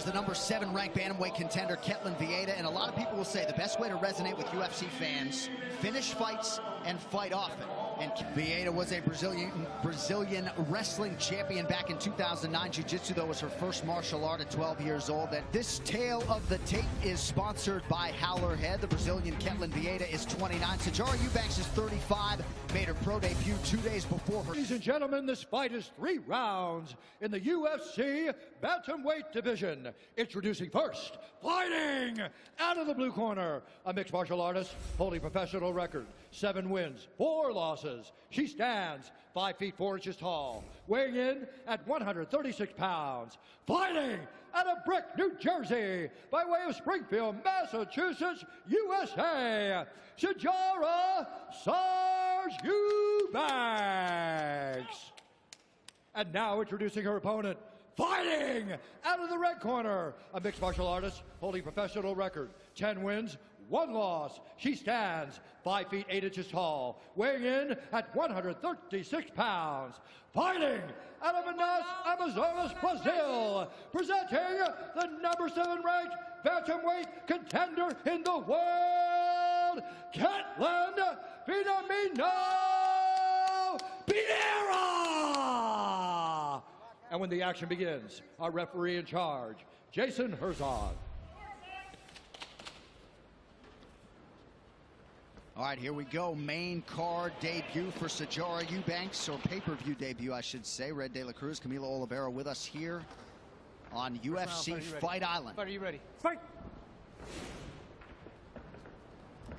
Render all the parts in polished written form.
The number 7 ranked bantamweight contender Ketlen Vieira, and a lot of people will say the best way to resonate with UFC fans: finish fights and fight often. And Vieira was a Brazilian wrestling champion back in 2009. Jiu-Jitsu, though, was her first martial art at 12 years old. And this tale of the tape is sponsored by Howler Head. The Brazilian Ketlen Vieira is 29. Sijara Eubanks is 35. Made her pro debut 2 days before her. Ladies and gentlemen, this fight is 3 rounds in the UFC bantamweight division. Introducing first, fighting out of the blue corner, a mixed martial artist holding professional record, 7 wins, 4 losses. She stands 5 feet 4 inches tall, weighing in at 136 pounds. Fighting out of Brick, New Jersey, by way of Springfield, Massachusetts, USA, Sijara Eubanks. And now introducing her opponent, fighting out of the red corner, a mixed martial artist holding professional record, 10 wins, 1 loss. She stands 5 feet 8 inches tall, weighing in at 136 pounds. Fighting out of Amazonas, Brazil, presenting the number 7 ranked bantamweight contender in the world, Ketlen Vieira! And when the action begins, our referee in charge, Jason Herzog. All right, here we go. Main card debut for Sijara Eubanks, or pay-per-view debut, I should say. Red De La Cruz, Camilo Oliveira with us here on UFC Fight Island. Are you ready? Fight!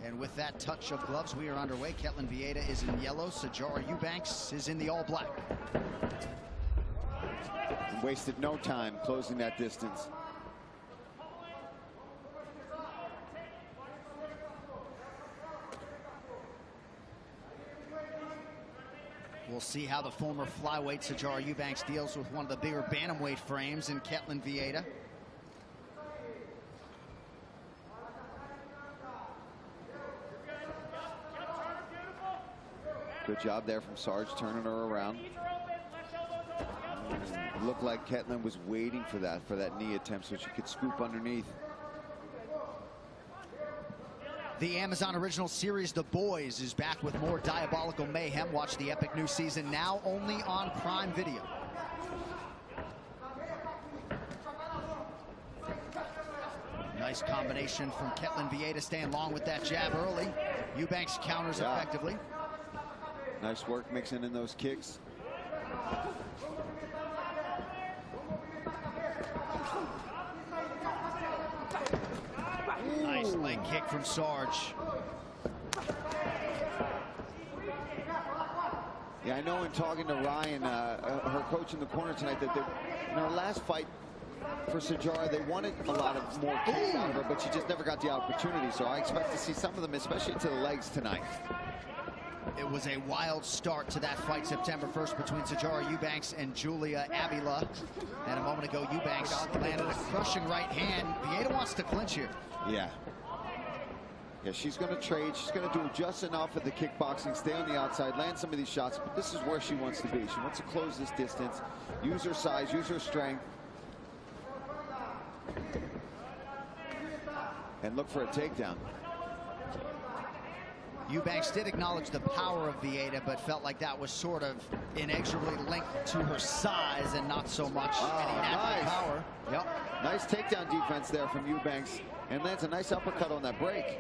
And with that touch of gloves, we are underway. Ketlen Vieira is in yellow. Sijara Eubanks is in the all-black. Wasted no time closing that distance. We'll see how the former flyweight Sijara Eubanks deals with one of the bigger bantamweight frames in Ketlen Vieira. Good job there from Sarge, turning her around. Looked like Ketlen was waiting for that knee attempt so she could scoop underneath. The Amazon original series The Boys is back with more diabolical mayhem. Watch the epic new season now only on Prime Video. Nice combination from Ketlen Vieira, staying long with that jab early. Eubanks counters effectively. Nice work mixing in those kicks. Nice leg kick from Sarge. Yeah, I know in talking to Ryan, her coach in the corner tonight, that in her last fight for Sijara, they wanted a lot of more kicks out of her, but she just never got the opportunity. So I expect to see some of them, especially to the legs tonight. It was a wild start to that fight September 1st between Sijara Eubanks and Julia Avila. And a moment ago, Eubanks landed a crushing right hand. Vieira wants to clinch here. Yeah. Yeah, she's going to trade. She's going to do just enough of the kickboxing, stay on the outside, land some of these shots. But this is where she wants to be. She wants to close this distance, use her size, use her strength, and look for a takedown. Eubanks did acknowledge the power of Vieira, but felt like that was sort of inexorably linked to her size and not so much any natural power. Yep. Nice takedown defense there from Eubanks, and lands a nice uppercut on that break.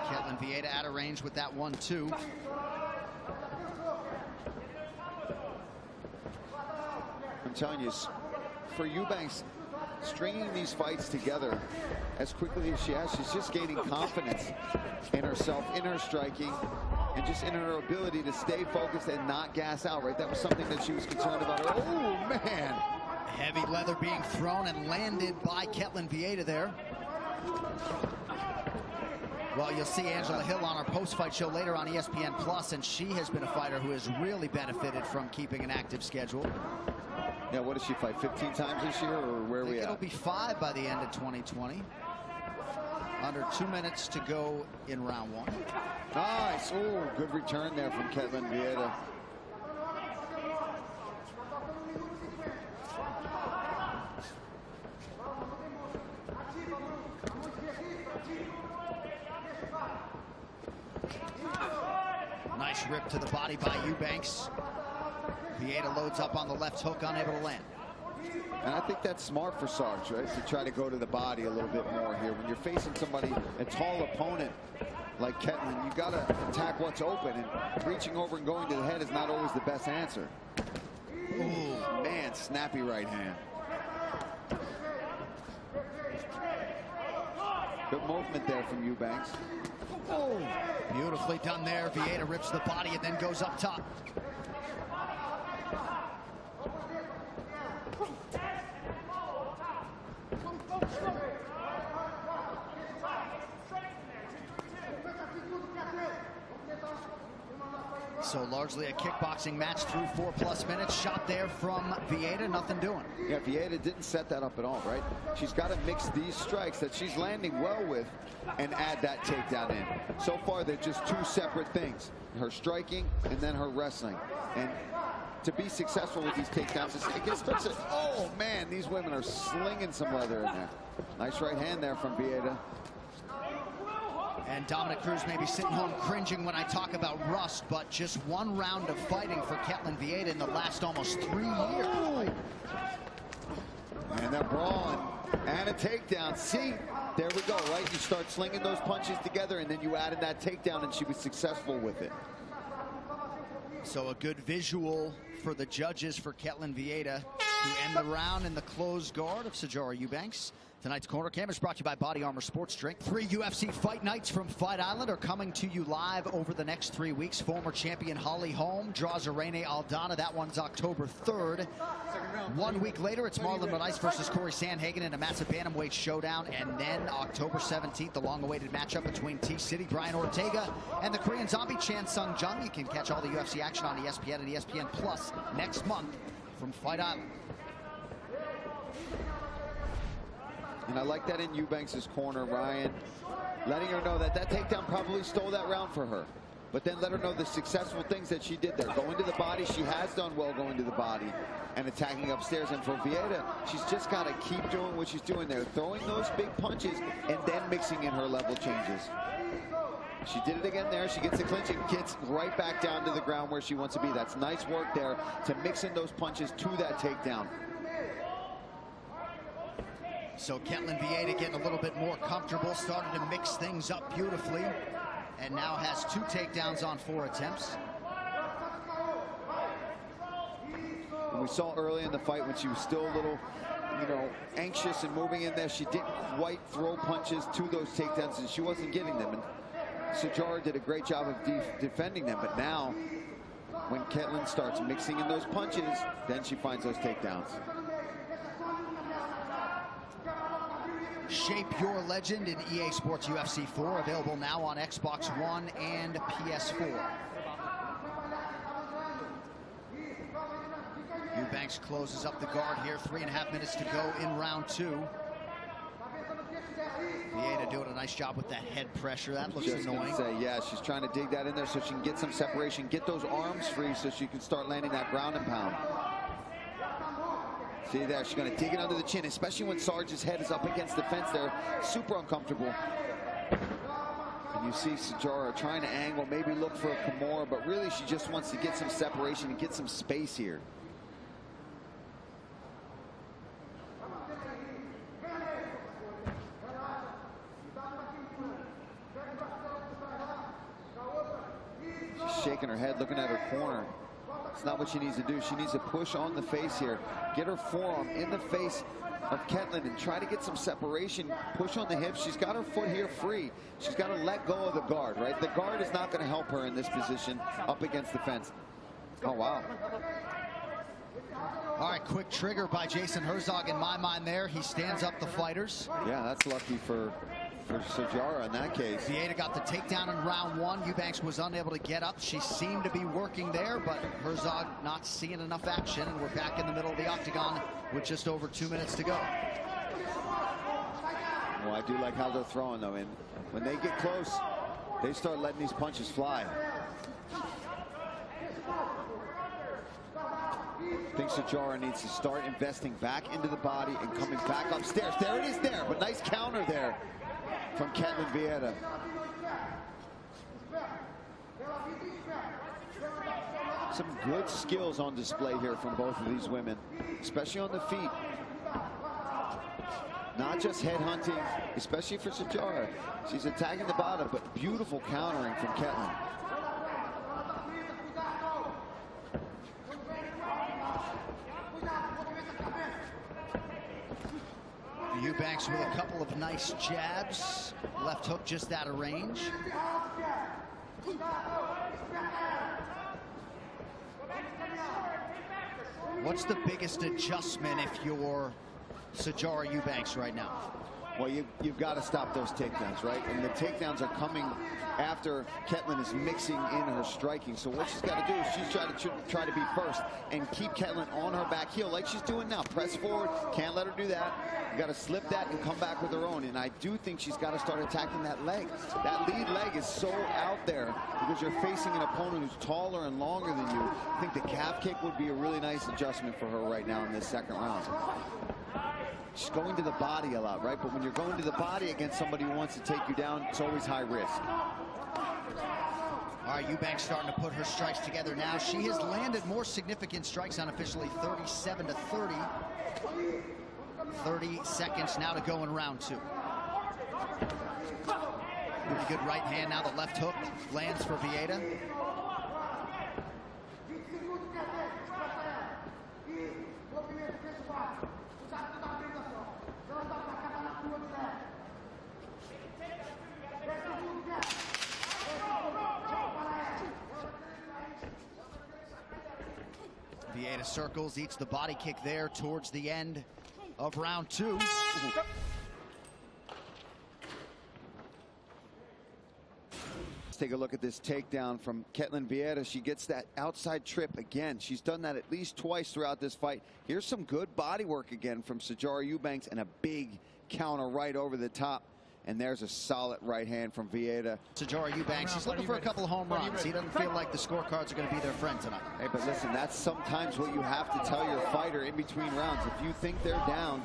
Ketlen Vieira out of range with that 1-2. I'm telling you, for Eubanks, stringing these fights together as quickly as she has, she's just gaining confidence in herself, in her striking, and just in her ability to stay focused and not gas out, right? That was something that she was concerned about. Oh, man. Heavy leather being thrown and landed by Ketlen Vieira there. Well, you'll see Angela Hill on our post-fight show later on ESPN Plus, and she has been a fighter who has really benefited from keeping an active schedule. Yeah, what does she fight, 15 times this year, or where are we at? It'll be 5 by the end of 2020. Under 2 minutes to go in round 1. Nice. Oh, good return there from Ketlen Vieira. ripped to the body by Eubanks. Vieira loads up on the left hook, unable to land. And I think that's smart for Sarge, right? To try to go to the body a little bit more here. When you're facing somebody, a tall opponent like Ketlen, you got to attack what's open. And reaching over and going to the head is not always the best answer. Ooh, man, snappy right hand. Good movement there from Eubanks. Oh, beautifully done there. Vieira rips the body and then goes up top. So largely a kickboxing match through 4+ minutes. Shot there from Vieira, nothing doing. Yeah, Vieira didn't set that up at all, right? She's got to mix these strikes that she's landing well with and add that takedown in. So far, they're just two separate things. Her striking and then her wrestling. And to be successful with these takedowns, it gets to, oh man, these women are slinging some leather in there. Nice right hand there from Vieira. And Dominick Cruz may be sitting home cringing when I talk about rust, but just one round of fighting for Ketlen Vieira in the last almost 3 years. And that brawl and a takedown. See, there we go, right? You start slinging those punches together, and then you add in that takedown, and she was successful with it. So a good visual for the judges for Ketlen Vieira to end the round in the closed guard of Sijara Eubanks. Tonight's Corner Cam is brought to you by Body Armor Sports Drink. 3 UFC fight nights from Fight Island are coming to you live over the next 3 weeks. Former champion Holly Holm draws Irene Aldana. That one's October 3rd. 1 week later, it's Marlon Moraes versus Corey Sandhagen in a massive bantamweight showdown. And then October 17th, the long-awaited matchup between T-City, Brian Ortega, and the Korean zombie Chan Sung Jung. You can catch all the UFC action on ESPN and ESPN Plus next month from Fight Island. And I like that in Eubanks' corner, Ryan, letting her know that that takedown probably stole that round for her. But then let her know the successful things that she did there. Going to the body, she has done well going to the body and attacking upstairs. And for Vieira, she's just got to keep doing what she's doing there, throwing those big punches and then mixing in her level changes. She did it again there. She gets the clinch and gets right back down to the ground where she wants to be. That's nice work there to mix in those punches to that takedown. So Ketlen Vieira getting a little bit more comfortable, started to mix things up beautifully, and now has 2 takedowns on 4 attempts. And we saw early in the fight when she was still a little, anxious and moving in there, she didn't quite throw punches to those takedowns, and she wasn't getting them. And Sijara did a great job of defending them, but now when Ketlen starts mixing in those punches, then she finds those takedowns. Shape Your Legend in EA Sports UFC 4, available now on Xbox One and PS4. Eubanks closes up the guard here. 3.5 minutes to go in round 2. Vieira doing a nice job with that head pressure. That looks annoying. Yeah, she's trying to dig that in there so she can get some separation, get those arms free so she can start landing that ground and pound. See there, she's going to dig it under the chin, especially when Sarge's head is up against the fence there. Super uncomfortable. And you see Sijara trying to angle, maybe look for a Kimura, but really she just wants to get some separation and get some space here. She's shaking her head, looking at her corner. It's not what she needs to do. She needs to push on the face here. Get her forearm in the face of Ketlen and try to get some separation. Push on the hips. She's got her foot here free. She's got to let go of the guard, right? The guard is not going to help her in this position up against the fence. Oh, wow. All right, quick trigger by Jason Herzog in my mind there. He stands up the fighters. Yeah, that's lucky for Sijara in that case. Vieira got the takedown in round 1. Eubanks was unable to get up. She seemed to be working there, but Herzog not seeing enough action, and we're back in the middle of the octagon with just over 2 minutes to go. Well, I do like how they're throwing, though, and when they get close, they start letting these punches fly. I think Sijara needs to start investing back into the body and coming back upstairs. There it is there, but nice counter there from Ketlen Vieira. good skills on display here from both of these women, especially on the feet. Not just head hunting, especially for Sijara. She's attacking the bottom, but beautiful countering from Ketlen. Eubanks with a couple of nice jabs. Left hook just out of range. What's the biggest adjustment if you're Sijara Eubanks right now? Well, you've got to stop those takedowns, right? And the takedowns are coming after Ketlen is mixing in her striking. So what she's got to do is she's try to be first and keep Ketlen on her back heel like she's doing now. Press forward, can't let her do that. You got to slip that and come back with her own. And I do think she's got to start attacking that leg. That lead leg is so out there because you're facing an opponent who's taller and longer than you. I think the calf kick would be a really nice adjustment for her right now in this second round. She's going to the body a lot, right? But when you're going to the body against somebody who wants to take you down, it's always high risk. All right, Eubanks starting to put her strikes together now. She has landed more significant strikes unofficially, 37 to 30. 30 seconds now to go in round two. Pretty good right hand now. The left hook lands for Vieira. Vieira circles, eats the body kick there towards the end of round two. Let's take a look at this takedown from Ketlen Vieira. She gets that outside trip again. She's done that at least twice throughout this fight. Here's some good body work again from Sijara Eubanks and a big counter right over the top. And there's a solid right hand from Vieira. Sijara Eubanks, he's looking for a couple of home runs. He doesn't feel like the scorecards are going to be their friend tonight. Hey, but listen, that's sometimes what you have to tell your fighter in between rounds. If you think they're down,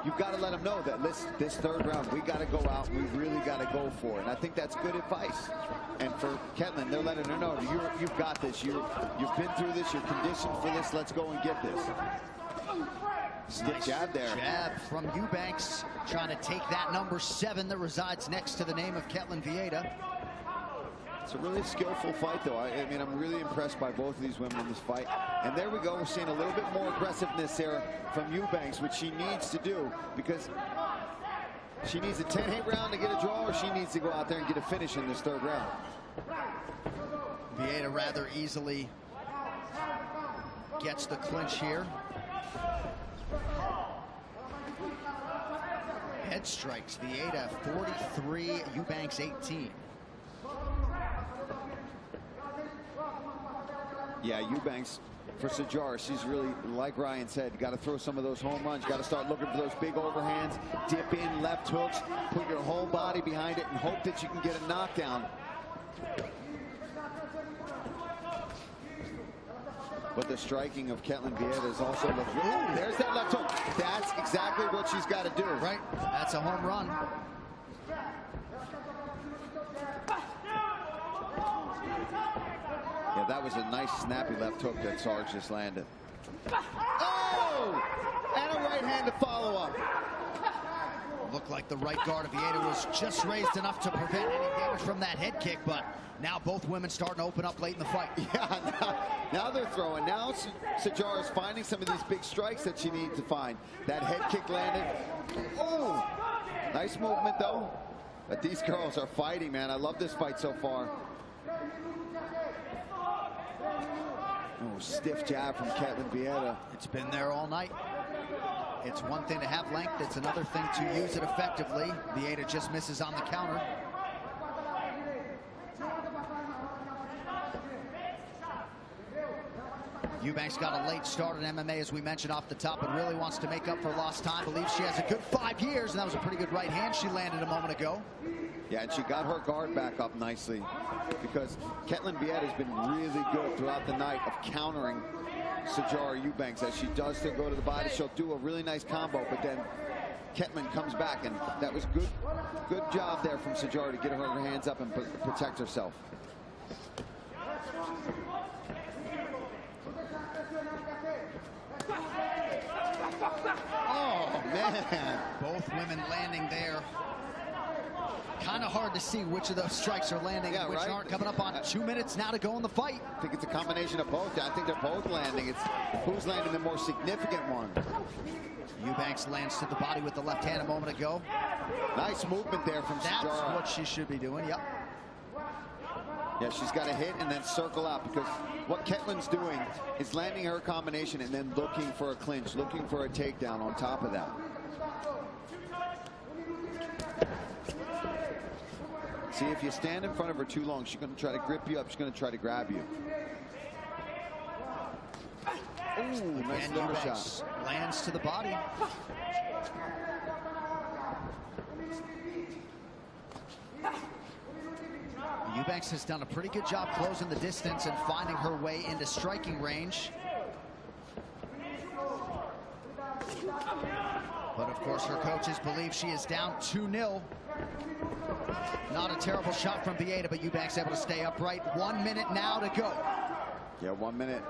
you've got to let them know that this third round, we got to go out. We really got to go for it. And I think that's good advice. And for Ketlen, they're letting her know, you've got this. You've been through this. You're conditioned for this. Let's go and get this. Stiff jab there. Jab from Eubanks, trying to take that number 7 that resides next to the name of Ketlen Vieira. It's a really skillful fight, though. I mean, I'm really impressed by both of these women in this fight. And there we go. We're seeing a little bit more aggressiveness there from Eubanks, which she needs to do because she needs a 10-hit round to get a draw, or she needs to go out there and get a finish in this third round. Vieira rather easily gets the clinch here. Head strikes, Vieira 43, Eubanks 18. Yeah, Eubanks for Sijara, she's really, like Ryan said, got to throw some of those home runs. Got to start looking for those big overhands, dip in, left hooks, put your whole body behind it and hope that you can get a knockdown. But the striking of Ketlen Vieira is also looking. Ooh, there's that left hook. That's exactly what she's got to do. Right, that's a home run. Yeah, that was a nice snappy left hook that Sarge just landed. Oh! And a right hand to follow up. Looked like the right guard of Vieira was just raised enough to prevent any damage from that head kick, but now both women starting to open up late in the fight. Yeah, now they're throwing. Now Sijara's finding some of these big strikes that she needs to find. That head kick landed. Oh! Nice movement, though. But these girls are fighting, man. I love this fight so far. Oh, stiff jab from Ketlen Vieira. It's been there all night. It's one thing to have length, it's another thing to use it effectively. Vieira just misses on the counter. Eubanks got a late start in MMA, as we mentioned off the top, and really wants to make up for lost time. Believes she has a good 5 years, and that was a pretty good right hand she landed a moment ago. Yeah, and she got her guard back up nicely because Ketlen Vieira has been really good throughout the night of countering Sijara Eubanks. As she does to go to the body, she'll do a really nice combo, but then Ketlen comes back, and that was good job there from Sijara to get her hands up and protect herself. man. Both women landing there. Kind of hard to see which of those strikes are landing and which aren't. Coming up on 2 minutes now to go in the fight. I think it's a combination of both. I think they're both landing. It's who's landing the more significant one. Eubanks lands to the body with the left hand a moment ago. Nice movement there from Sijara. That's what she should be doing, yep. Yeah, she's got to hit and then circle out, because what Ketlen's doing is landing her combination and then looking for a clinch, looking for a takedown on top of that. See, if you stand in front of her too long, she's going to try to grip you up. She's going to try to grab you. Ooh, nice liver shot. Lands to the body. Eubanks has done a pretty good job closing the distance and finding her way into striking range. But of course, her coaches believe she is down 2-0. Not a terrible shot from Vieira, but Eubanks able to stay upright. 1 minute now to go. Yeah, 1 minute.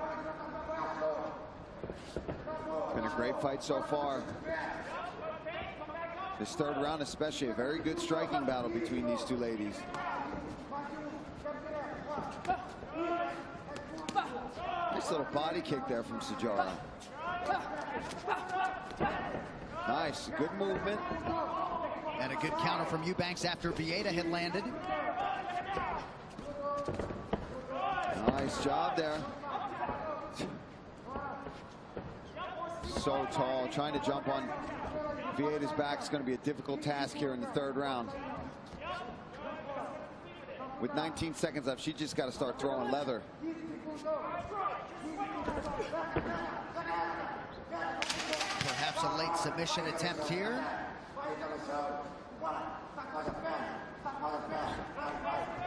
Been a great fight so far. This third round especially, a very good striking battle between these two ladies. Nice little body kick there from Sijara. Nice, good movement. And a good counter from Eubanks after Vieira had landed. Nice job there. So tall, trying to jump on Vieira's back is going to be a difficult task here in the third round. With 19 seconds left, she just got to start throwing leather. Perhaps a late submission attempt here.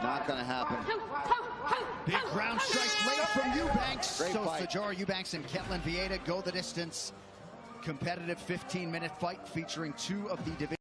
Not going to happen. Big ground strike late from Eubanks. Great So fight. Sijara Eubanks and Ketlen Vieira go the distance. Competitive 15-minute fight featuring two of the division.